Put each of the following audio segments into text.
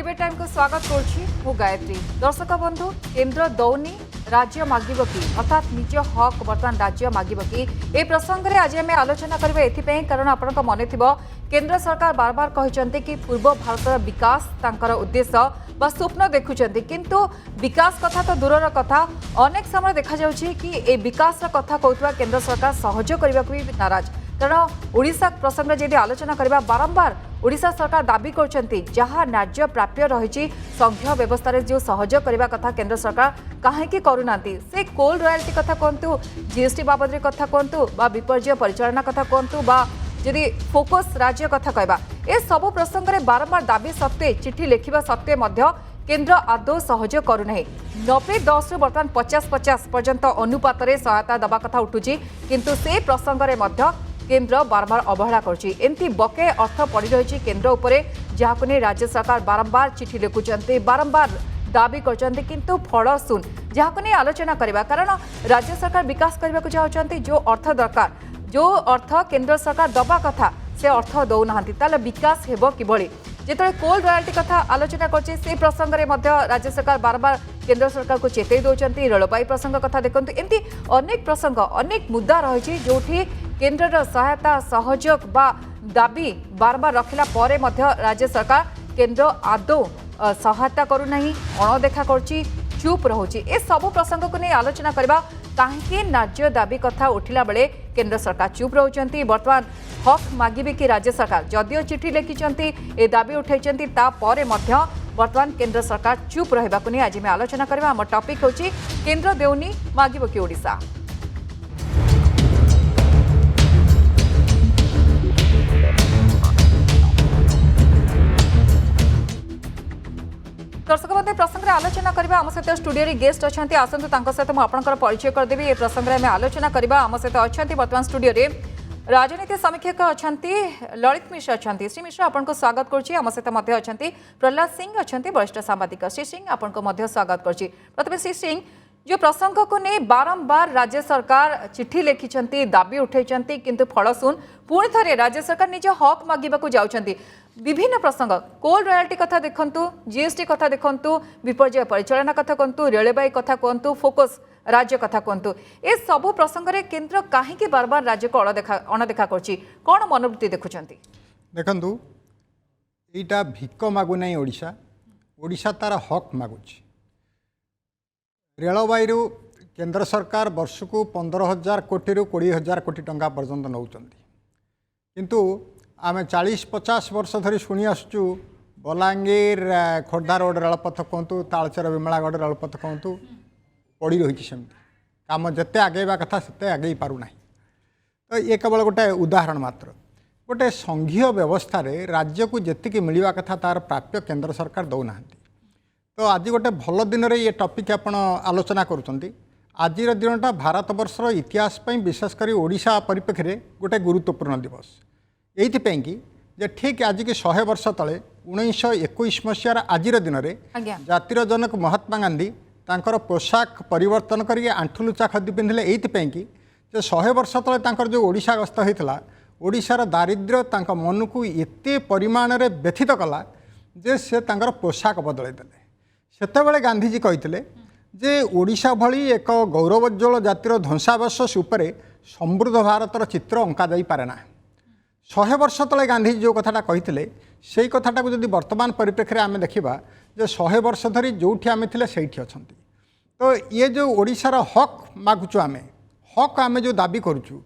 Debate time को स्वागत करुँ गायत्री। दर्शक बंधु केन्द्र दौनी राज्य मागिब कि अर्थात निज हक बर्तमान राज्य मागिब कि ए प्रसंग में आज आम आलोचना करबा एथिपई कारण आपनक मने थिबो केन्द्र सरकार बार बार कहते कि पूर्व भारतर विकास तांकर उद्देश्य बा स्वप्न देखुंट किंतु विकास कथा तो दूरर कथा अनेक समय देखा जाउछि कि ए विकास कथा कहथुवा केन्द्र सरकार सहयोग करबा भी नाराज कारण ओडिशा प्रसंग में जदि आलोचना करबा बारंबार ओडिशा सरकार दाबी करछंती जहाँ न्याय्य प्राप्य रही संघीय व्यवस्था जो सहयोग करने कथा केन्द्र सरकार कहीं करूना से कोल रॉयल्टी कथा कहतु जीएसटी बाबद कथा कहतु बा विपर्य परिचालना कथा कहतु बा जदि फोकस राज्य कथा कहबा ए सब प्रसंग में बारंबार दाबी सत्वे चिठी लिखा सत्वे केन्द्र आदौ सहयोग करूना 90-10 बर्तमान 50-50 पर्यंत अनुपात सहायता दबा कथा उठुची किंतु से प्रसंग में केन्द्र बार बार अवहेला करती बके अर्थ पड़ रही केन्द्र उपरे जहां नहीं राज्य सरकार बारंबार चिठी लिखुंट बारंबार दाबी करते किंतु फल शून जहां नहीं आलोचना करवा कारण राज्य सरकार विकास करने को चाहते जो अर्थ दरकार जो अर्थ केन्द्र सरकार दबा कथा से अर्थ दौना विकास हेब किभली जिते कोल रॉयल्टी कथा आलोचना करछे से प्रसंग में राज्य सरकार बार बार केन्द्र सरकार को चेतई दौरान रेलबाई प्रसंग कथा देखते एमती अनेक प्रसंग अनेक मुद्दा रही जो केन्द्र सहायता सहयोग बा दाबी बार बार रखिला परे राज्य सरकार केन्द्र आदौ सहायता करूना अणदेखा करछि चुप रोचे ए सब प्रसंग को नहीं आलोचना करबा कहीं न्याय्य दाबी कथा उठिला बेले केन्द्र सरकार चुप रोचंती बर्तमान हक मागिबे कि राज्य सरकार जदियो चिठी लिखिं ए दाबी उठाई तापर बर्तमान केन्द्र सरकार चुप रहा नहीं आज मैं आलोचना करबा आम टॉपिक होची केन्द्र देउनी मागिबो कि ओडिशा। दर्शक बंधु प्रसंग में आलोचना करबा आम सहित स्टूडियो रे गेस्ट अच्छा आसतु सहित मुझे परिचय करदेवी ए प्रसंग में आलोचना करबा आम सहित अच्छा बर्तमान स्टूडियो रे राजनीति समीक्षक अच्छा ललित मिश्र अच्छा श्री मिश्र आपको स्वागत करुच्ची आम सहित अच्छा प्रहलाद सिंह अच्छा वरिष्ठ सांबादिक श्री सिंह आपको स्वागत करुच्ची प्रथम श्री सिंह जो प्रसंग को नहीं बारंबार राज्य सरकार चिठी लिखिं दाबी उठाई किंतु फल शून पुणी थे राज्य सरकार निज हक मागिबा जाउछंती विभिन्न प्रसंग कोल रॉयल्टी कथा देखंतु जीएसटी कथा देखंतु विपर्य परिचालना कथा कहतु रेलबाई कथा कहतु फोकस राज्य कथा कहतु ए सब प्रसंग में केन्द्र कहीं बार बार राज्य को अणदेखा करछि कौन मनोवृत्ति देखुंट देखंतु एटा भिक मागु नहीं ओडिशा ओडिशा तार हक मागुछि रेलबाई केंद्र सरकार वर्ष को 15,000 कोटी रु 20,000 कोटी टंका पर्यंत नौचंती किंतु आम 40-50 वर्ष धरी शुणी आसुचु बलांगीर खोर्धा रोड रेलपथ कहतु तालचेर विमलागढ़ रेलपथ कहतु पड़ रही सेमती कम जिते आगेवा कथा से आगे पारना तो ये केवल गोटे उदाहरण मात्र गोटे संघीय व्यवस्था रे राज्य को जी मिलवा कथा तार प्राप्य केंद्र सरकार दौना तो आज गोटे भल दिन में ये टॉपिक आपण आलोचना करुँच आज दिनटा भारत वर्षर इतिहास विशेषकर ओडिशा परिप्रेक्षी में गोटे गुरुत्वपूर्ण दिवस ये कि जे ठीक आज की 100 वर्ष तले 1921 मसीहार आज दिन में जातिर जनक महात्मा गांधी तांकर पोशाक परिवर्तन करके आंठुलुचा खदी पिंधिले ये कि 100 वर्ष तले तांकर जो ओडिशा गस्त होता ओडिशार दारिद्र्य तांका मन को एते परिमाण में व्यथित कला जे से तांकर पोशाक बदल देले सेतेबेले गांधीजी कहते जे ओडिशा भली एक गौरवोज्वल जातिर ध्वंसावशेष उपरे समृद्ध भारतर चित्र अंका जाई पारे ना 100 वर्ष तले गांधीजी जो कथाटा कहते से कथाटा जब वर्तमान परिप्रेक्षी में आम देखा जे 100 वर्ष धरी जो आम थे से तो ये जो ओडिशार हक मागुचु हक आम जो दाबी करुचु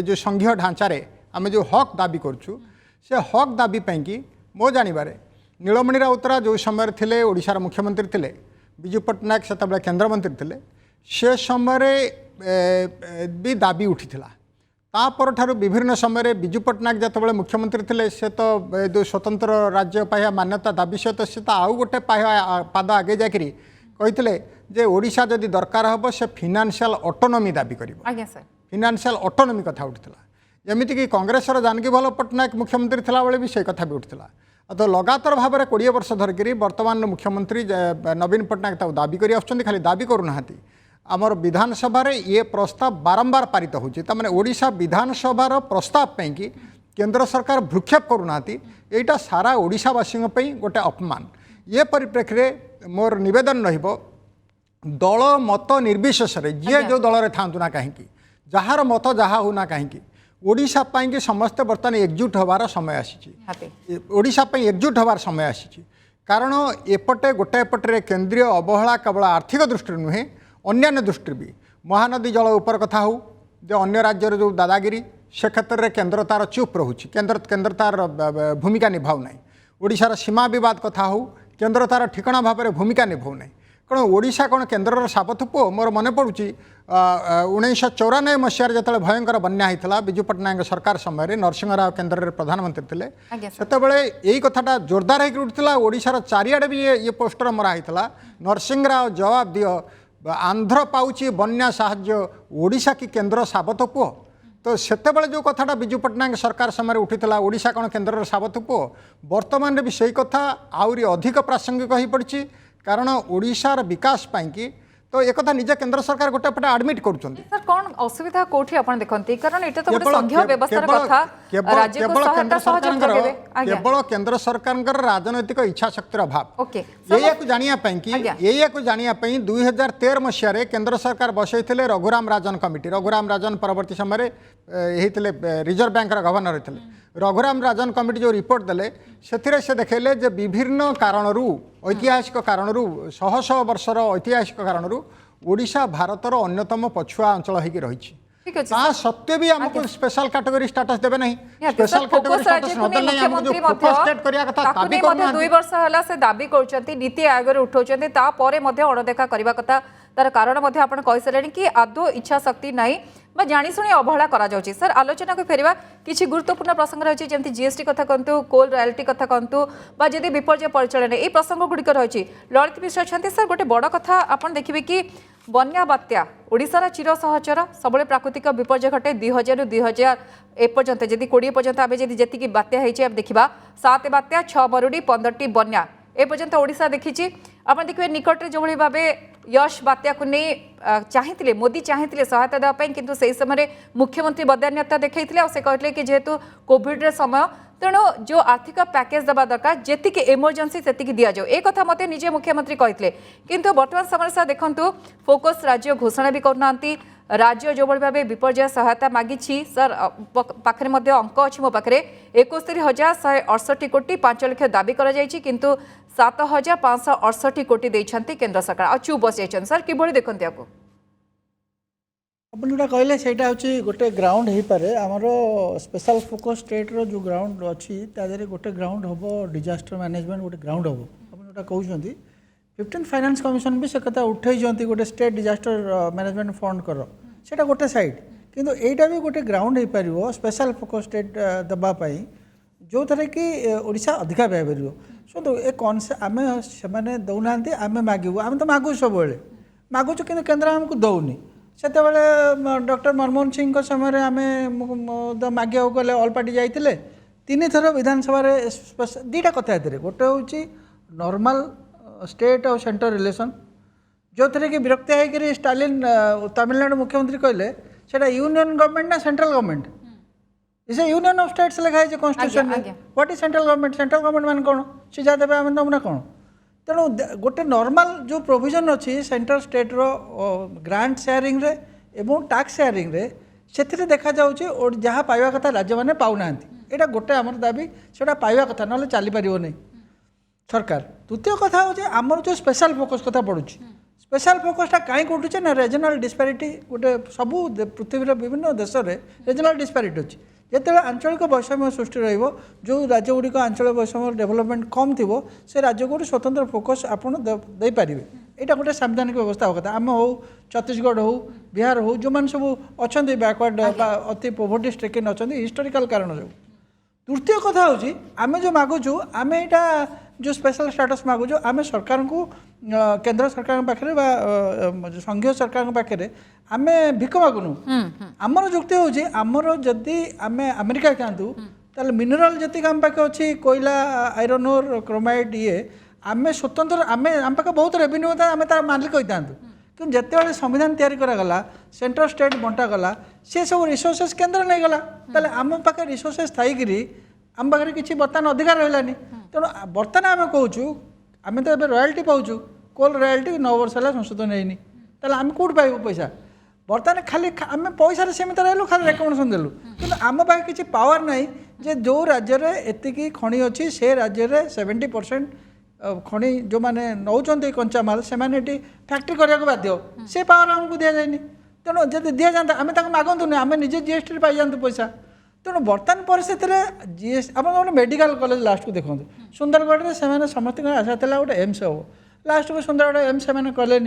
जो संघीय ढांचारे आम जो हक दाबी करुचु से हक दाबी कि मो जानवर नीलमणि राउतरा जो समय थे ओडिशार मुख्यमंत्री थे विजु पट्टनायक से केन्द्रमंत्री थे से समय भी दाबी उठी तापर ठारू विभिन्न समय विजु पट्टनायक जिते मुख्यमंत्री थे से तो जो स्वतंत्र राज्य पाया मान्यता दाबी सहित से तो आउ गोटे पाद आगे जाकरी कहते जे ओडिशा जदि दरकार हम से फाइनेंशियल ऑटोनॉमी दाबी कर फाइनेंशियल ऑटोनॉमी कथा उठा जमीक कि कांग्रेस जानकी भल पट्टनायक मुख्यमंत्री थिला बेले भी से कथा भी उठा तो लगातार भाव में 20 वर्ष धरिकी वर्तमान मुख्यमंत्री नवीन पट्टनायक दाबी कर खाली दाबी करूना आमर विधानसभा ये प्रस्ताव बारंबार पारित होची तमाने ओडिशा विधानसभार प्रस्ताव पे कि केंद्र सरकार भ्रूक्षेप करूना यहाँ सारा ओडिशावासी गोटे अपमान ये परिप्रेक्षी में मोर निवेदन रहिबो दल मत निर्विशेष जी जो दल में था ना कहीं जार मत जहाँ होना कहीं ओडिशा पाई कि समस्ते बर्तमान एकजुट होवार समय आसी ओडिशा पाई एकजुट होवार समय आसी कारण एपटे गोटे पटे केंद्रीय अवहेला केवल आर्थिक दृष्टि नुहे अन्य दृष्टि भी महानदी जल उपर कथा हो जो अन्य राज्यर जो दादागिरी से क्षेत्र में केन्द्र तार चुप रोचे केन्द्र तार भूमिका निभाऊ ना ओडिशार सीमा बद कथा हो केन्द्र तार ठिकणा भाव में भूमिका निभाऊ ना कारण ओडिशा कौन केन्द्र साबत पुओ मोर मन पड़ू 1994 मसीह जो भयंकर बन्या होता विजु पट्टनायक सरकार समय नरसिंह राव केन्द्र में प्रधानमंत्री थे से यही कथाटा जोरदार होकर उठा ओडिशार चारिआडे भी ये पोस्टर मरा होता नरसिंह राव जवाब दियो आंध्र पाउची बन्या साहाय्य ओडिशा की केन्द्र साबत पुओ तो सेतेबेले जो कथाटा विजु पट्टनायक सरकार समय उठीला ओडिशा कौन केन्द्र साबत पुओ बर्तमान भी सही कथा आहरी अधिक प्रासंगिक हो पड़ी कारण ओडिशार विकास पाई तो एक कथा निजे केंद्र सरकार गोटे पटे एडमिट करूछंती सर कौन असुविधा कोठी आपण देखंती कारण एटा तो गोटे संघीय व्यवस्थार कथा राज्य को सहायता सहयोग करबे केवल केंद्र सरकार राजनैतिक इच्छा शक्तिर अभाव ओके ये को जानिया पई कि ये को जानिया पई 2013 मसीह रे केंद्र सरकार बसैथिले रघुराम राजन कमिटी रघुराम राजन परवर्ती समय हेतिले रिजर्व बैंक रा गवर्नर हेतिले रघुराम राजन कमिटी जो रिपोर्ट देले से से देखेले जे विभिन्न कारणरू ऐतिहासिक कारणरू शह शह वर्षर ऐतिहासिक कारणरू ओडिशा भारतर अन्यतम पछुआ अंचल होगी रही सत्वे भी हमको स्पेशल कैटेगरी स्टेटस देबे नहीं स्पेशल कैटेगरी स्टेटस नदेले हमको जो फोकस स्टेट करिया कथा दाबी करना 2 वर्ष हला से दाबी करछंती नीति आयोग रे उठौछंती ता परे मध्ये अणदेखा करबा कथा तार कारण मध्ये आपण कहि सलेनी कि आदो इच्छा शक्ति नाही बा जानी सुनी अवहेला करा जाउची सर आलोचना को फेरिबा किछि गुरुत्वपूर्ण प्रसंग रहिछि जेमति जीएसटी कथा कंतु कोल रॉयल्टी कथा कंतु बा जदि विपर्य परिचालन ए प्रसंग गुडिक रहिछि ललित मिश्र छथि सर गोटे बड़ कथा आपण देखिबे कि बन्या बात्या ओडिशार चिर सहचर सबले प्राकृतिक विपर्य घटे 2000 रु 2000 एपर्यंत जदि 20 पर्यंत आबे जदि जेतिकी बात्या हेछि अब देखिबा 7 बात्या 6 मरुडी 15टी बन्या ए पर्यंत ओडिशा देखिछि आपण देखिबे निकट रे जोभଳି भाबे यश बात्या को नहीं चाहिए मोदी चाहिए सहायता देवाई किंतु से समय मुख्यमंत्री बदान्यता देखते से कहते कि जेहेतु कोविड रे समय तेणु जो आर्थिक पैकेज देवा दरकार जी इमरजेंसी से दि जाओ एक कथा मत निजे मुख्यमंत्री कहते किंतु बर्तमान समय सर देखु फोकस राज्य घोषणा भी करना राज्य जो भाव विपर्य सहायता मागी सर पाखे अंक अच्छी मो पाखे 71,168 कोटी 5 लाख दाबी किंतु 7,568 कोटी देइछंती केंद्र सरकार आ चुप बस जाइछन सर किभଳି देखंती आपको अपन जोटा कहले सेटा होची गोटे ग्राउंड हे पारे हमरो स्पेशल फोकस स्टेट रो जो ग्राउंड अछि तादरे गोटे ग्राउंड होबो डिजास्टर मैनेजमेंट गोटे ग्राउंड होबो अपन जोटा कहउछंती 15 फाइनेंस कमिशन भी से कथा उठै जंती गोटे स्टेट डिजास्टर मैनेजमेंट फंड कर सेटा गोटे साइड किंतु एटा भी गोटे ग्राउंड हे पारिबो स्पेशल फोकस स्टेट दबा पई जो थरे कि ओडिशा अधिका व्यय करियो शुणु ए कनसेप्ट आम से दौना आम मागू आम तो मागू सब मागुचु कि केन्द्र आमको दौनी से डॉक्टर मनमोहन सिंह समय आम मागे गले ऑल पार्टी जाइए 3 थर विधानसभा दुईटा कथा ए गोटे हूँ नॉर्मल स्टेट और सेंटर रिलेशन जो थे कि विरक्ति होकर स्टालिन तमिलनाडु मुख्यमंत्री कहले से यूनियन गवर्नमेंट ना central government is A union of states लिखा है constitution what is central government मान कौन सी जा देवे आम तुमने कौन तेणु गोटे नॉर्मल जो प्रोविजन अच्छी सेंट्रल स्टेट रो ग्रांट शेयरिंग रे एवं टैक्स शेयरिंग रे से देखा जाउची और जहाँ पाइबा कथा राज्य मैंने पाऊना यहाँ गोटे आम दाबी से पाइबा कथा ना चली पार नहीं सरकार द्वितीय कथा हूँ आमर जो स्पेशल फोकस कथा पड़ुची स्पेशल फोकसटा कहीं उठुचे ना रिजनल डिस्पारिटी गोटे सबू पृथ्वी विभिन्न देश में रिजनल डिस्पारिटी अच्छी जिते आंचलिक वैषम्य सृष्टि रो जो राज्यगुड़िक आंचलिक वैषम्य डेभलपमेंट कम थी से राज्य को स्वतंत्र फोकस आपड़ देपारे यहाँ गोटे संवैधानिक व्यवस्था हो कथा आम हो छत्तीसगढ़ हो बिहार हो जो मैंने सब अच्छा बैकवर्ड अति पोवर्टी स्ट्रिकन अच्छा हिस्टोरिकल कारण जो तृतीय कथा हूँ आम जो मागुचु आम यहाँ जो स्पेशल स्टेटस मागुचु आम सरकार को केंद्र सरकार पाखे संघीय सरकार पाखे आम भिक मागुनु आमर जुक्ति हूँ आमर जदि आम अमेरिका जातु ताल मिनराल जी आम पाखे अच्छी कोयला आयरन ओर क्रोमाइड ये आम स्वतंत्र आम पाखे बहुत रेवेन्यू था आम तार मालिक होता कि जिते संविधान तैयारी करागला सेंट्रल स्टेट बंटागला सी सब रिसोर्सेस केन्द्र नहीं गला ताले आम पाखे रिसोर्सेस थी आम पाखे किसी बर्तमान अधिकार रहा तेणु बर्तमान आम कहूँ आम तो रॉयल्टी पाऊँ कोल रॉयल्टी 9 वर्ष है संशोधन होनी ताले आम कौट पाइबू पैसा बर्तमान खाली आम पैसा सीमित रही खाली रेकमेंडेसन देलु कि आम पाखे किसी पावर ना जे जो राज्य में एतिकी खଣି अच्छी से राज्य में 70% खଣି जो मैंने नौकरी कंचामाल से फैक्ट्री करने को बाध्य से पावर आमको दि जाए तेणु जब दि जाता आम मागतुनि आम निजे जीएसटी पाई जातु पैसा तेणु बर्तमान परिस्थिति में जीएस आप मेडिकल कॉलेज लास्ट को देखो सुंदरगढ़ में से समस्त आशा था गोटे एम्स हम लास्ट को सुंदरगढ़ एम्स से कले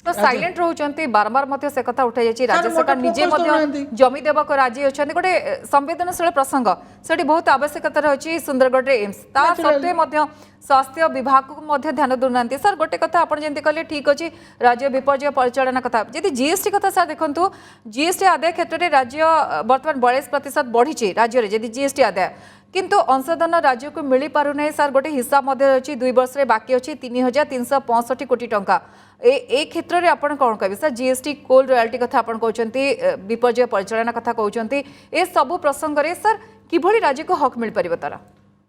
तो साइलेंट रोचंती बारंबार मध्य से कथा उठाई जायछि राज्य सरकार निजे मध्य जमी देवा को राजी अछंती गोटे संवेदनशील प्रसंग सेठी बहुत आवश्यकता रही सुंदरगढ़ रे एम्स ता सत्वे मध्य स्वास्थ्य विभाग को मध्य ध्यान दुनांती सर गोटे कथा आपण जेंति कहले ठीक अछि राज्य विपर्यय परिचालन कथा जदि जीएसटी कथा सर देखंतु जीएसटी आदाय क्षेत्र में राज्य वर्तमान 42% बढ़ी राज्य रे जदि जीएसटी आदाय किंतु अंशदान राज्य को मिल पारु नै सर गोटे हिसाब मध्य अछि 2 वर्ष रे बाकी अछि 3365 कोटी टंका ए क्षेत्र में आपन कौन कहबे सर जीएसटी कोल रॉयल्टी कथा आपन कहउचंती विपर्यय परिचालन कथा कहउचंती ए सब प्रसंग रे सर किभली राज्य को हक मिल परिबो तारा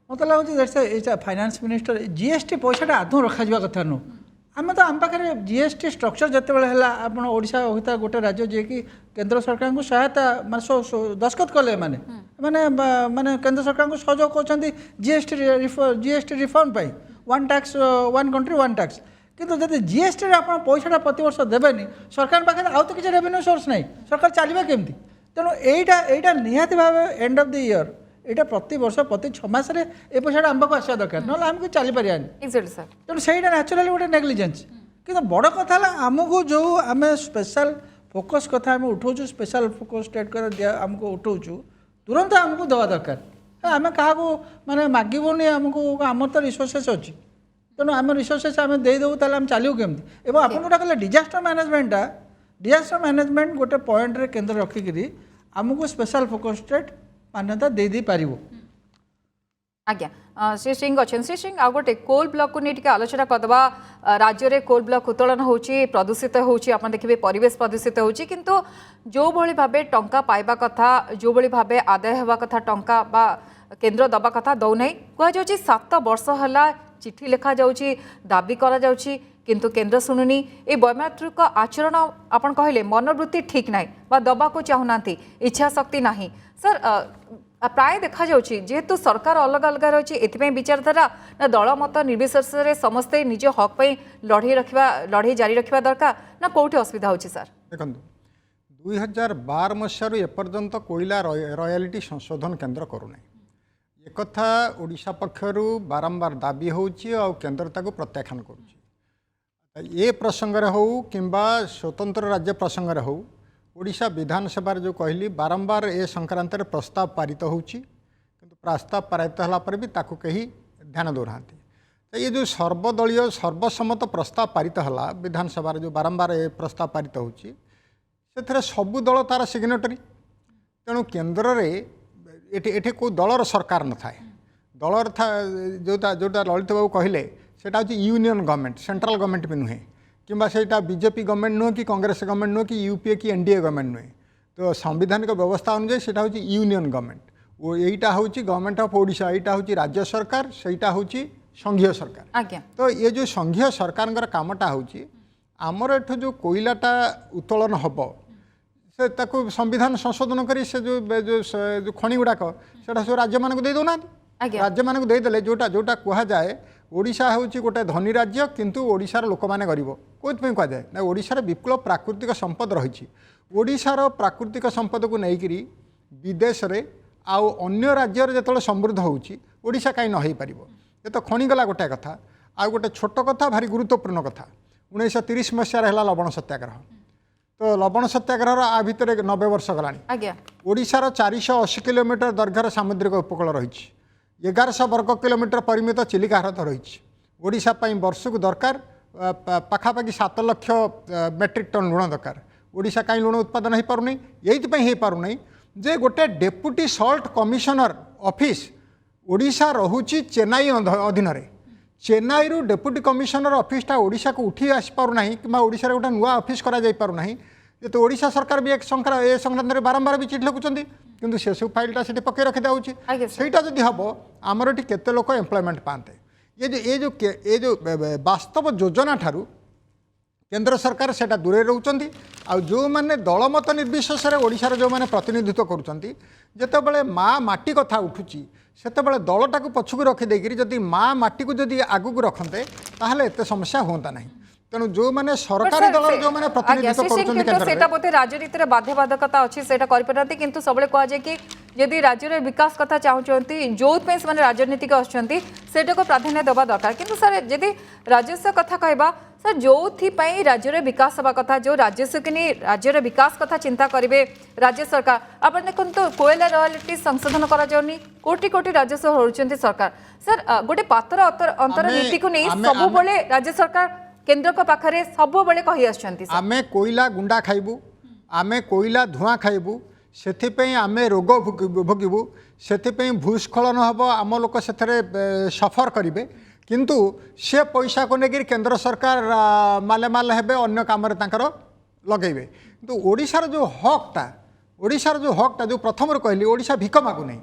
मतलब लगुच फाइनान्स मिनिस्टर जीएसटी पैसा आदौ रखा कथा नु आम तो आम पाखे जीएसटी स्ट्रक्चर जिते है आपड़ ओडिशा होता गोटे राज्य जी कि केंद्र सरकार को सहायता माने दस्खत कले माने माने माने केंद्र सरकार को सहयोग कर जीएसटी रिफंड पाई 1 टैक्स 1 कंट्री 1 टैक्स किंतु जब जीएसटी आप पैसा प्रति वर्ष देवेनि सरकार पाखे आउ तो किसी रेवेन्यू सोर्स नहीं सरकार चलवा केमती तेणु यहीटा निहाती भाव एंड ऑफ द ईयर यहाँ प्रति वर्ष प्रति 6 मास ए पैसा आमको आसा दरकार ना आमको चली पारानी तेणु से न्याचुराली गोटे नेग्लिजेंस कि बड़ कथा आमको जो आम स्पेशल फोकस कथा आम उठाऊ स्पेशल फोकस स्टेट कर आमको उठाऊ तुरंत आमको दवा दरकार आम क्या माने मागबनी आमको आम तो रिसोर्सेस अच्छी तेणु आम रिसोर्सेस आम देदेवु आम चलू केमती एवं आप जोटा कहले डिजास्टर मैनेजमेंट गोटे पॉइंट रे केंद्र रखिकी आमको स्पेशल फोकस स्टेट मान्यता दे पारिबो आज्ञा श्री सिंह अच्छे श्री सिंह आ गोटे कोल ब्लॉक को नहीं आलोचना करदे राज्य में कोल ब्लॉक उत्तोलन होची प्रदूषित होची आपन देखिबे परिवेश प्रदूषित होची किंतु जो भली भाबे टंका पाइबा कथा जो भली भाबे आदाय हेबा कथा टंका बा केंद्र दबा कथा दौ नै कह जाउची 7 वर्ष हला चिठी लिखा जाउची दाबी करा जाउची किंतु केंद्र शुणुनी ए वैमात्रिक आचरण आपन कहले मनोवृत्ति ठीक नाही बा दबा को चाहुनांती इच्छा शक्ति नाही सर प्राय देखा जाउची जेहेतु सरकार अलग अलग रही एथिपई विचारधारा ना दल मत निर्विशेष समस्ते निज हक पे लड़ाई जारी रखा दरकार ना कौटी असुविधा होची सर देखो 2012 मसीह एपर्यंत कोईला रॉयल्टी संशोधन केंद्र करूना एक कथा ओडिशा पक्षर बारंबार दाबी होची और केंद्र ताको प्रत्याख्यान करुची ए प्रसंग हो किंबा स्वतंत्र राज्य प्रसंग हो ओडिशा विधानसभा जो कहली बारंबार ए संक्रांत प्रस्ताव पारित होची किंतु प्रस्ताव पारित होला पर भी ताकू कहीं ध्यान दौना तो ये जो सर्वदलीय सर्वसम्मत प्रस्ताव पारित होला विधानसभा जो बारंबार ए प्रस्ताव पारित होची से सबु दल तार सिग्नेटरी तेणु केन्द्र में एठी को दलर सरकार न थाए दलर था जोटा जोटा ललित बाबू कहले सेटा होची यूनियन गवर्नमेंट सेंट्रल गवर्नमेंट भी नुहे किंबा सेटा बीजेपी गवर्नमेंट नुहे कि कांग्रेस गवर्नमेंट नुहे कि यूपीए कि एनडीए गवर्नमेंट नुहे तो संविधानिक व्यवस्था अनुसार सेटा होची यूनियन गवर्नमेंट वो यहीटा होची गवर्नमेंट ऑफ ओडिशा यहीटा होची राज्य सरकार सेटा होची संघीय सरकार तो ये जो संघीय सरकार कामटा होची आमर एठो जो कोयलाटा उत्तोलन हब से ताको संविधान संशोधन करी से जो खଣି गुड़ाक से राज्य मानक दे दौना राज्य मानक देदेले जोटा जोटा कह जाए ओडिशा होची गोटे धनी राज्य किंतु ओडिशार लोक माने गरीब कोइथपई कह जाए ना ओडिशार विपुल प्राकृतिक संपद रही ओडिशार प्राकृतिक संपद को लेकिरी विदेश रे आउ अन्य राज्य जो समृद्ध होची ओडिशा कहीं न हो पारिबो ये तो खणीगला गोटे कथा आ गोटे छोट कथा भारी गुरुत्वपूर्ण कथा 1930 मसीह लवण सत्याग्रह तो लवण सत्याग्रह आ भितर 90 वर्ष गलानी ओडिशार 480 किलोमीटर दैर्घ्यर सामुद्रिक उपकूल रही 1100 वर्ग किलोमीटर परिमित चिलिका ह्रद रही ओडिशा वर्ष को दरकार पाखापाखि 7 लाख मेट्रिक टन लुण दरकार ओडिशा कहीं लुण उत्पादन हो पारना यही हो पारना जे गोटे deputy salt commissioner office Odisha रहुची चेन्नई अधीन चेन्नई रु डेप्यूटी कमिशनर ऑफिसटा ओडिशा को उठी आसी पारना कि ओडिशा गोटे नुआ ऑफिस करा जाई पारना तो ओडिशा सरकार भी एक संक्रांत में बारंबार भी चिठी लिखुंट कि से सब फाइलटा से पकई रखी दिखाई सेटा जदि हम आमर ये केते लोक एम्प्लॉयमेंट पाते ये जो वास्तव योजना ठारू केंद्र सरकार सेटा दूरे रोचंती आ जो माने दलमत निर्विशेष ओडिशार जो माने प्रतिनिधित्व करुचंती जेतेबेले माँ माटी कथा उठुची सेतेबेले दलटाକୁ पछुକୁ रखी देकिरी जदि माँ माटी को जदि आगु रखते ताहले एते समस्या होता नहीं तेणु जो माने सरकारी दल जो माने प्रतिनिधित्व करुचंती केंद्र सेटा बोते राजनीति बाध्यबाधकता अच्छी सेटा करिपारती किंतु सबले कहा जाए कि यदि राज्य विकास कथा चाहूँगी जो से राजनीति को आसुँच सेटा को प्राधान्य देवा दरकार किंतु सर यदि राजस्व कथा कहबा सर जो राज्य विकास हवा कथा जो राजस्व कि नहीं राज्य विकास कथा चिंता करेंगे राज्य सरकार आप देखो तो कोयला रॉयल्टी संशोधन करानी कोटी कोटी राजस्व होती सरकार सर गोटे पातर अंतर नीति को नहीं सब राज्य सरकार केंद्र को पाखरे सब कही आमे कोयला गुंडा खाइबू आमे कोयला धुआं खाइबू से आमे रोग भोगबू से भूस्खलन हम आम लोक से सफर करेंगे किंतु से पैसा को लेकर केंद्र सरकार मालेमाल हेबे अन्य काम लगेबे किंतु ओडिशार जो हकटा जो प्रथम कहली ओडिशा भिक मागुनी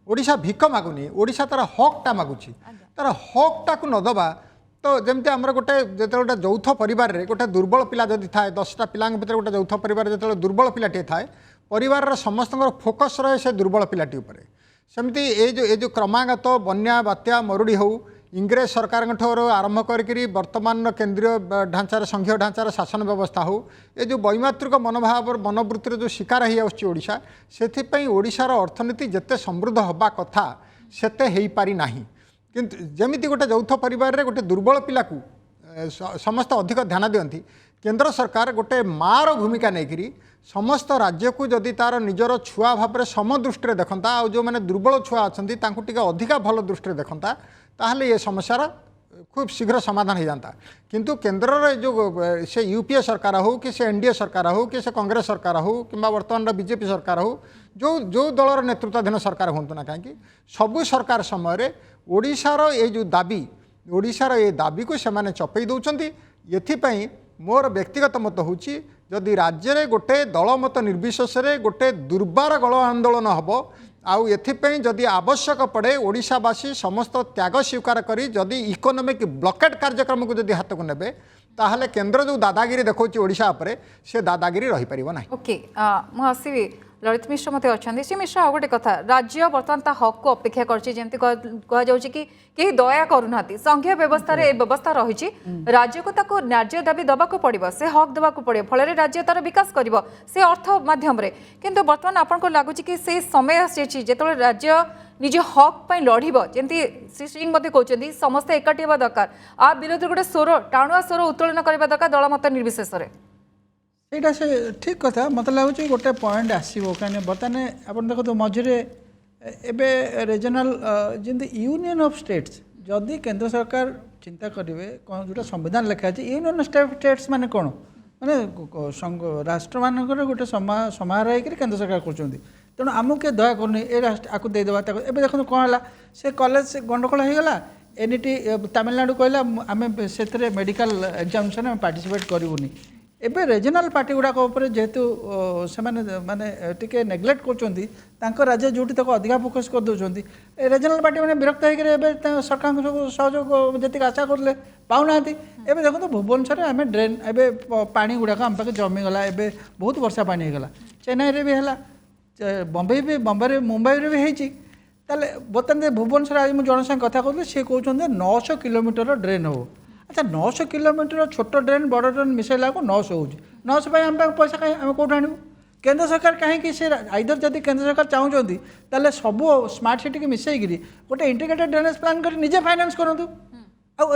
ओडिशा भिक मागुनी ओडिशा तार हकटा मागुची तार हकटा को नदबा तो जमती आमर गोटे जो गोटे यौथ परिवार रे गोटे दुर्बल पिला जदि थाए 10टा पिला भितर गोटे यौथ परिवार जो दुर्बल पिलाटे थाए परिवार समस्त फोकस रहे से दुर्बल पिलाटी उपरे सेमती ये जो क्रमागत बन्या बात्या मरुड़ी हो इंग्रेज सरकार आरंभ करी वर्तमान केंद्रीय ढांचार संघीय ढांचार शासन व्यवस्था हो ये जो वैमात्रिक मनोभाव मनोवृत्तिर जो शिकार होशा से ओडिशार अर्थनीति जिते समृद्ध हवा कथा सेते हो पारि नाही किंतु जमिति गोटे यौथ परिवार रे गोटे दुर्बल पिला को समस्त अधिक ध्यान दियंती केंद्र सरकार गोटे मार भूमिका नहीं समस्त राज्य को जदि तार निजर छुआ भाव में समदृष्टि देखता आ जो मैंने दुर्बल छुआ अच्छा अधिका भल दृष्टि देखता ताहले ये समस्यार खूब शीघ्र समाधान हो जाता किंतु केंद्र जो से यूपीए सरकार हो कि से एनडीए सरकार हो कि से कांग्रेस सरकार हो कि वर्तमान बीजेपी सरकार हो जो दलर नेतृत्वाधीन सरकार हूँ ना कहीं सबू सरकार समय ओडिशार ये जो दाबी ओडिशार ये दाबी को सेमाने चपई दौरान ये मोर व्यक्तिगत मत हूँ जदि राज्य में गोटे दलमत निर्विशेष गोटे दुर्बार गण आंदोलन हम आउ एथिपाई जदि आवश्यक पड़े ओडिशावासी समस्त त्याग स्वीकार करी जदि इकोनॉमिक ब्लॉकेट कार्यक्रम को जदि हाथ को नेबे ताहले केंद्र जो दादागिरी देखौछि ओडिशा उपरे से दादागिरी रही परिबो नाही। ओके मु आसीबी ललित मिश्र मते अच्छे श्री मिश्र आ गोटे कथा राज्य बर्तमान ता हक को अपेक्षा करछि जेमति कह जाउछि कि केही दया करूनाती संघीय व्यवस्था रे व्यवस्था रही राज्य को ताको न्याय दाबी दबाको पड़िबो से हक दबाको पड़े फल राज्य तार विकास करिवो से अर्थ माध्यम रे किंतु बर्तमान आपन को लागुछि कि से समय आछि जेतले राज्य निज हक पर लड़ब जमी श्री सिंह मत कहते समस्ते एकाठी होगा दरकार आ विरोध गोटे स्वर टाणुआ स्वर उत्तोलन करने दरकार दलमत निर्विशेष ସେଇଟା ସେ ଠିକ୍ କଥା ମୋତେ ଲାଗୁଛି ଗୋଟେ ପଏଣ୍ଟ ଆସିବ କାହିଁକି ବର୍ତ୍ତମାନ ଆପଣ ଦେଖନ୍ତୁ ମଝିରେ ଏବେ ରିଜନାଲ୍ ଯେମିତି ୟୁନିୟନ୍ ଅଫ୍ ଷ୍ଟେଟ୍ସ ଯଦି କେନ୍ଦ୍ର ସରକାର ଚିନ୍ତା କରିବେ କ'ଣ ଯେଉଁଟା ସମ୍ବିଧାନ ଲେଖା ଅଛି ୟୁନିୟନ୍ ଷ୍ଟେଟ୍ସ ମାନେ କ'ଣ ମାନେ ରାଷ୍ଟ୍ରମାନଙ୍କର ଗୋଟେ ସମାହାର ହେଇକରି କେନ୍ଦ୍ର ସରକାର କରୁଛନ୍ତି ତେଣୁ ଆମକୁ କିଏ ଦୟା କରୁନି ଏ ଆକୁ ଦେଇଦେବା ତାକୁ ଏବେ ଦେଖନ୍ତୁ କ'ଣ ହେଲା ସେ କଲେଜ ଗଣ୍ଡଗୋଳ ହେଇଗଲା ଏନ୍ଇଟି ତାମିଲନାଡୁ କହିଲା ଆମେ ସେଥିରେ ମେଡ଼ିକାଲ ଏକ୍ଜାମିନେସନ୍ ଆମେ ପାର୍ଟିସିପେଟ୍ କରିବୁନି ଏବେ ରିଜନାଲ୍ ପାର୍ଟି ଗୁଡ଼ାକ ଉପରେ ଯେହେତୁ ସେମାନେ ମାନେ ଟିକେ ନେଗ୍ଲେକ୍ଟ କରୁଛନ୍ତି ତାଙ୍କ ରାଜ୍ୟ ଯେଉଁଠି ତାକୁ ଅଧିକା ଫୋକସ୍ କରିଦେଉଛନ୍ତି ରିଜନାଲ୍ ପାର୍ଟି ମାନେ ବିରକ୍ତ ହେଇକରି ଏବେ ସରକାରଙ୍କ ସବୁ ସହଯୋଗ ଯେତିକି ଆଶା କରୁଥିଲେ ପାଉନାହାନ୍ତି ଏବେ ଦେଖନ୍ତୁ ଭୁବନେଶ୍ୱରରେ ଆମେ ଡ୍ରେନ୍ ଏବେ ପାଣି ଗୁଡ଼ାକ ଆମ ପାଖେ ଜମିଗଲା ଏବେ ବହୁତ ବର୍ଷା ପାଣି ହେଇଗଲା ଚେନ୍ନାଇରେ ବି ହେଲା ବମ୍ବେରେ ମୁମ୍ବାଇରେ ବି ହେଇଛି ତାହେଲେ ବର୍ତ୍ତମାନ ଭୁବନେଶ୍ୱର ଆଜି ମୁଁ ଜଣଙ୍କ ସାଙ୍ଗେ କଥା କହୁଥିଲି ସିଏ କହୁଛନ୍ତି 900 କିଲୋମିଟର ଡ୍ରେନ୍ ହେବ अच्छा 900 किलोमीटर छोट ड्रेन बड़ ड्रेन मिसेला को 900 हो 900 आम पैसा कहीं आम कौट आणु केंद्र सरकार कहीं से आइदर जब केंद्र सरकार चाहूँगी ताले सब स्मार्ट सिटी की मिसेकरी गोटे इंटीग्रेटेड ड्रेनेज प्लान कर निजे फाइनान्स करूँ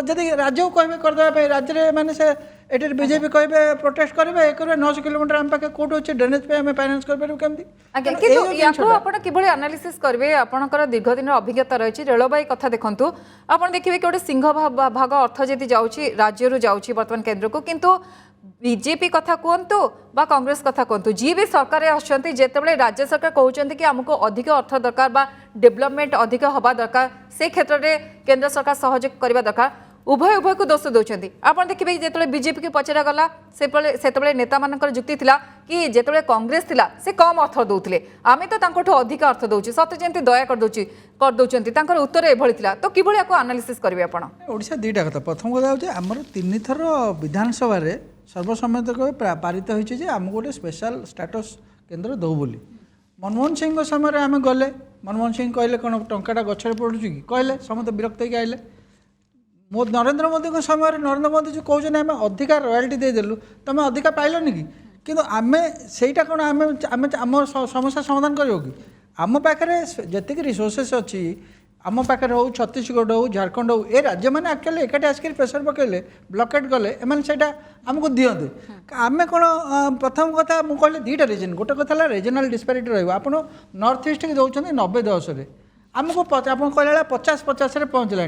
जदि राज्य को कहे करदे राज्य मैंने से ये बीजेपी कहे प्रोटेस्ट करेंगे 900 किलोमीटर आम पाखे कौट अच्छे ड्रेनेज पे आम फाइनान्स कर एनालिसिस करेंगे आपंकर दीर्घ दिन अभिज्ञता रही रेलवे कथा देखूँ आप देखिए कि गोटे सिंह भाग अर्थ जी जाऊँगी राज्य जाऊँगी बर्तमान केन्द्र को किंतु बीजेपी कथा कहतु बा कांग्रेस कथा कहतु जी भी सरकार आसुँच जितेबाला राज्य सरकार कहते कि आमको अधिक अर्थ दरकार बा डेवलपमेंट अधिक हवा दरकार से क्षेत्र में केंद्र सरकार सहयोग करने दरकार उभय उभय को दोष दौरान आप देखिए जो बीजेपी की पचरा गला से नेता मान जुक्ति थिला कि जिते कांग्रेस थिला से कम अर्थ दौले आम तो अधिक अर्थ दौर सत जमी दया कर उत्तर एभली तो किभली आनालीसिस करेंगे आप ओडिशा दुईटा कथा प्रथम कथा हूँ आमर 3 थर विधानसभा सर्वसम्मत पारित होती आमको गोटे स्पेशल स्टेटस केन्द्र दौ बोली मनमोहन सिंह समय आम गले मनमोहन सिंह कहले कौन टंकाटा गचर पड़ू कि कहले समस्त विरक्त होकर आइले नरेंद्र मोदी समय नरेंद्र मोदी जो कहते आम अधिका रॉयल्टी देदेलु तुम अधिका पाइलनि कि आम सेटा कौन आम आम समस्या समाधान कर आम पाखे जी रिसोर्सेस अच्छी आम पाखे हो छत्तीसगढ़ हो झारखंड हो ए राज्य मैंने एक्चुअली एकाठी आसिक प्रेसर पकड़े ब्लकेट गले एम से आमको दिखते आम कौन प्रथम कथा मुझे कहले दुईटा रिजन गोटे कथा रिजनाल डिस्पारिटी रहा नॉर्थ ईस्ट की दौरान 90-10 आमको आप कहला 50-50 पहुँचला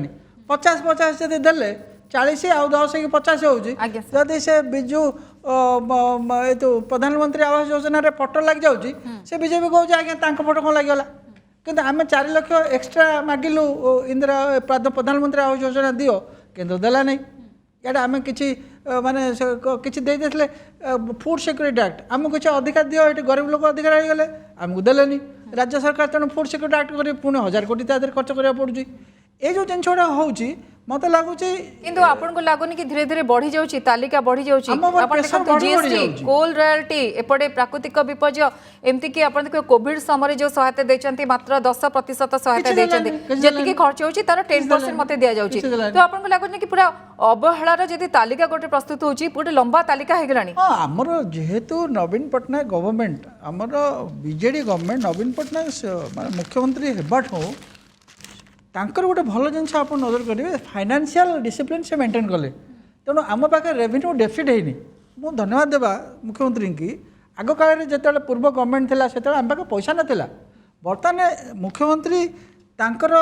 50-50 जब देले 40 आउ 10 की 50 होदी से बिजु तो प्रधानमंत्री आवास योजना फोटो लग जाऊँगी से बीजेपी कहूँ आज्ञा फोटो कौन लगे किंतु आम 4 लाख एक्सट्रा मागिलु इंदिरा प्रधानमंत्री आवास योजना दियो केन्द्र देला नहीं इटा आम कि माने किसी देते फूड सिक्योरिटी एक्ट आमको किसी अधिकार दियो ये गरीब लोक अधिकार हो गले आमको देलेनी राज्य सरकार तेणु फूड सिक्योरिटी एक्ट कर पुणी 1000 कोटी खर्च करा पड़ुची ये जो जिन गुड़ा हो मत लगुच किंतु आपको लगुनि कि धीरे धीरे बढ़ी जाऊँगी तालिका बढ़ी जाऊँगी कोल रॉयल्टी एपटे प्राकृतिक विपर्य एमती कि आप देखिए कोविड समय जो सहायता देते मात्र 10% सहायता देते जी खर्च होती तार 10% मत दि जाऊँगी तो आपको लगुनि कि पूरा अवहेलार जब तालिका गोटे प्रस्तुत होती गोटे लंबा तालिका हो गलानी आमर जेहेतु नवीन पट्टनायक गवर्नमेंट आमर बीजेडी गवर्नमेंट नवीन पट्टनायक मुख्यमंत्री हेबाठू तांकर गोटे भल जिन आप नजर करेंगे फाइनेंशियल डिसिप्लिन से मेंटेन कले तेणु आम पाखे रेवेन्यू डेफिट है मु धन्यवाद देवा मुख्यमंत्री की आग काल जो पूर्व गवर्नमेंट थी से आम पाखे पैसा नाला बर्तमान मुख्यमंत्री तांकर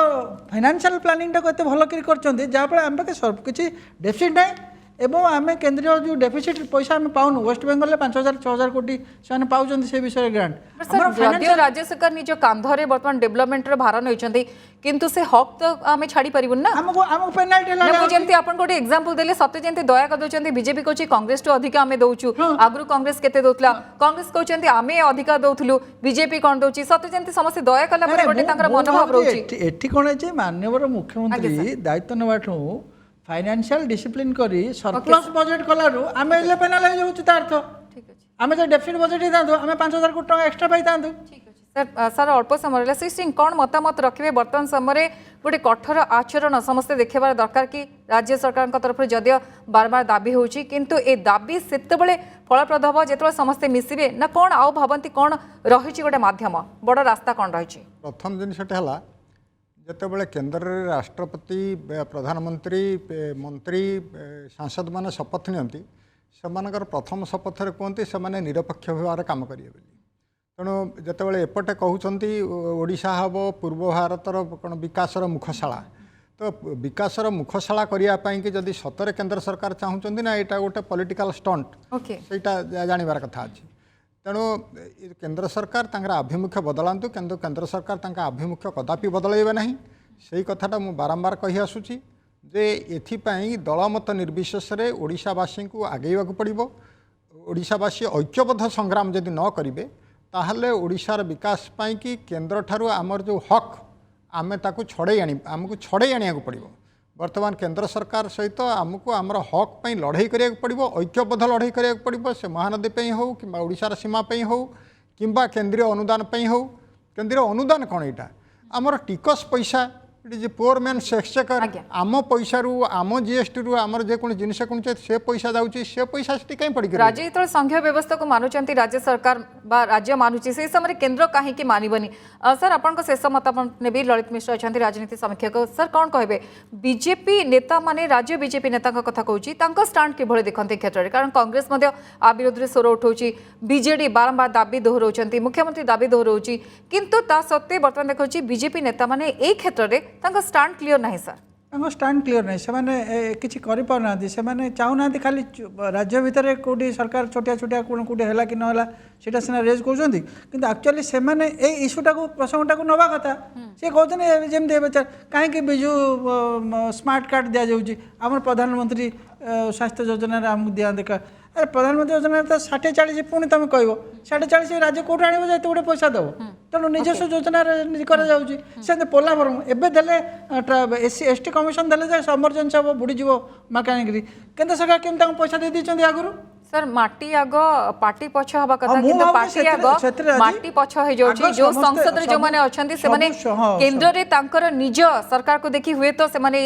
फाइनेंशियल प्लानिंग टाक एत भल कर जहाँफल आम पाखे सब किसी डेफिट ना एवं आम केंद्रीय जो डेफिसिट पैसा आम पाऊनु वेस्ट बेंगल में 5000-6000 कोटी से पाँच से विषय ग्रांट राज्य सरकार निज कांधरे बर्तमान डेवलपमेंट भार नहीं किंतु से हक तो आम छाड़ी पारिबुन ना आमको पेनाल्टी जमती आपन गोटे एग्जांपल देले सत्य जंती दया कर दोचंती बीजेपी कहछि कांग्रेस तो अधिक आमे दउछु आगरु कांग्रेस केते दोतला कांग्रेस कहचंती आमे अधिक दउथलु बीजेपी कोन दउछि सत्य जंती समस्त दया कला पर गोटे तांकर मनोभाव रहउछि एठी कोन छै माननीय मुख्यमंत्री दायित्व नेबाठू फाइनेंशियल डिसिप्लिन करी सरप्लस बजेट कलारू आम एले पेनालाइज होउछि तार अर्थ ठीक अछि आम जो डेफिसिट बजेट ही थांतु आम 5000 कोटी टका एक्स्ट्रा पाई थांतु ठीक अछि सर अल्प समय श्री सिंह कौन मतामत रखिए बर्तमान समय गोटे कठोर आचरण समस्ते देखार दरकार कि राज्य सरकार तरफ जदियो बार बार दाबी होउछि किंतु ए दाबी सेतेबेले फलप्रद हम जो समस्ते मिसिबे ना कौन आउ भावती कौन रही गोटे माध्यम बड़ रास्ता कौन रही प्रथम जिनसटा है जितेबाला केन्द्र में राष्ट्रपति प्रधानमंत्री मंत्री सांसद मैंने शपथ नियंती से प्रथम शपथ कहते से निरपेक्ष भाव कम करेंगे तेणु जितेबाला एपटे कहते ओडिशा हम पूर्व भारतर कौन विकासर मुखशाला तो विकासर मुखशाला करने कि जदि सतरे केन्द्र सरकार चाहूँगी ना यहाँ गोटे पॉलिटिकल स्टंट सेटा जानवर कथा अच्छी तेणु केन्द्र सरकार आभिमुख्य बदलांतु किंतु केन्द्र सरकार आभिमुख्य कदापि बदलैबे नहीं से कथाटा मु बारंबार कही आसुची जे एथिपाई दलमत निर्विशेष रे ओडिशावासी को आगेवाक पड़िबो ओडिशावासी ऐक्यबद्ध संग्राम जदि न करिवे ताहले ओडिशार विकास पाई कि केन्द्र ठारू आमर जो हक आमे ताकू छड़े आनी आमको छड़े आनिया पड़िबो वर्तमान केन्द्र सरकार सहित आमको आमर हक पर लड़ाई करिया पड़िबो ऐक्यबद्ध लड़ाई करिया पड़िबो से महानदी पे हो कि ओडिशार सीमा पे हो किंबा केंद्रीय अनुदान पे हो केंद्रीय अनुदान कौन यहाँ आमर टिकस पैसा पुअर मैन सेक्सचेकर आम पैसा रु आम जीएसटी रु आमर जेको जिनस किणुचे से पैसा जाऊँगी से पैसा से कहीं पड़ी राज्य जो संघीय व्यवस्था को मानुंट राज्य सरकार बा राज्य मानुची से समय केन्द्र कहीं मानवनी सर आपन शेष मतामत ने ललित मिश्र अच्छा राजनीति समीक्षक सर कौन कहे बीजेपी नेता माने राज्य बीजेपी नेता कथा कहूँ स्टाण्ड किभली देखते क्षेत्र में कारण कांग्रेस आ विरोध में स्वर उठाऊँ बीजेडी बारंबार दाबी दोहराऊँ मुख्यमंत्री दाबी दोहराऊँ किंतु ता सत्वे बर्तमान देखा बीजेपी नेता माने ए क्षेत्र में स्टाण्ड क्लीयर नहीं सर स्टाण्ड क्लीयर नहीं से किसी करना से चाहूना खाली राज्य भितर कौटी सरकार छोटिया छोटिया कौटी है कि ना सीटा सीना रेज कर एक्चुअली से इश्यूटा को प्रसंगटा को नवा कथा सी कहते जमी कहीं बिजु स्मार्ट कार्ड दि जाऊँगी आम प्रधानमंत्री स्वास्थ्य योजना आमको दिया देखा अरे प्रधानमंत्री योजना तो 60-40 पुणी तुम कह 40 राज्य कौट आने जो गोटे पैसा दब तेणु निजस्व योजना से पोला फर्म एवं एसटी कमिशन देले एमरजेन्सी हम बुड़ीज मालकानगिरी केन्द्र सरकार केमती पैसा दे दी आगुरी सर माटी आग पार्टी पछ हवा कथा किंतु पार्टी आग माटी पछ हो जाउची जो संसद रे जो माने अछंती से माने केंद्र रे तांकर निज सरकार को देखि हुए तो से माने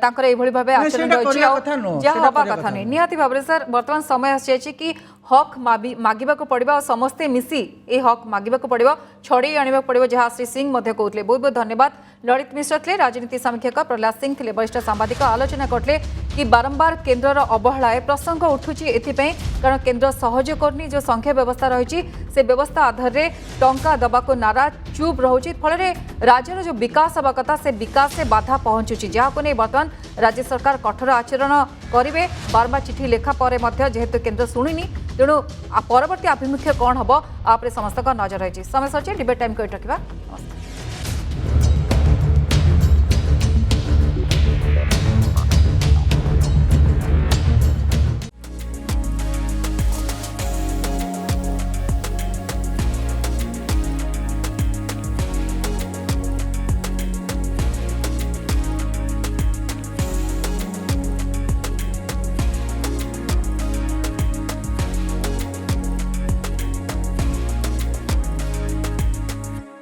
तांकर ए भली भाबे आचरण होची जा हवा कथा नै निहाती भाबरे सर वर्तमान समय आसी कि हक मागिबा को पड़िबा और समस्ते मिसी ए हक मागिबा को पड़िबा छड़े आनिबा पड़िबा जहाँ श्री सिंह मध्य कहते बहुत बहुत धन्यवाद ललित मिश्र थे राजनीति समीक्षक प्रहलाद सिंह थे वरिष्ठ सांबादिक आलोचना करते कि बारंबार केन्द्र अवहेला प्रसंग उठुची एथिपई कारण केन्द्र सहयोग करनी जो संख्या व्यवस्था रही से व्यवस्था आधार में टंका दबा को नाराज चुप रोचे फल राज्यर जो विकास हवा कथा से विकास से बाधा पहुंचुची जहाँ नहीं बर्तमान राज्य सरकार कठोर आचरण करेंगे बारंबार चिठी लेखा पर जेहेतु केन्द्र शुणुनी तेणु परवर्ती आभिमुख्य कौन हम आपरे समस्त नजर रही समय सरचे डिबेट टाइम को रखा नमस्कार।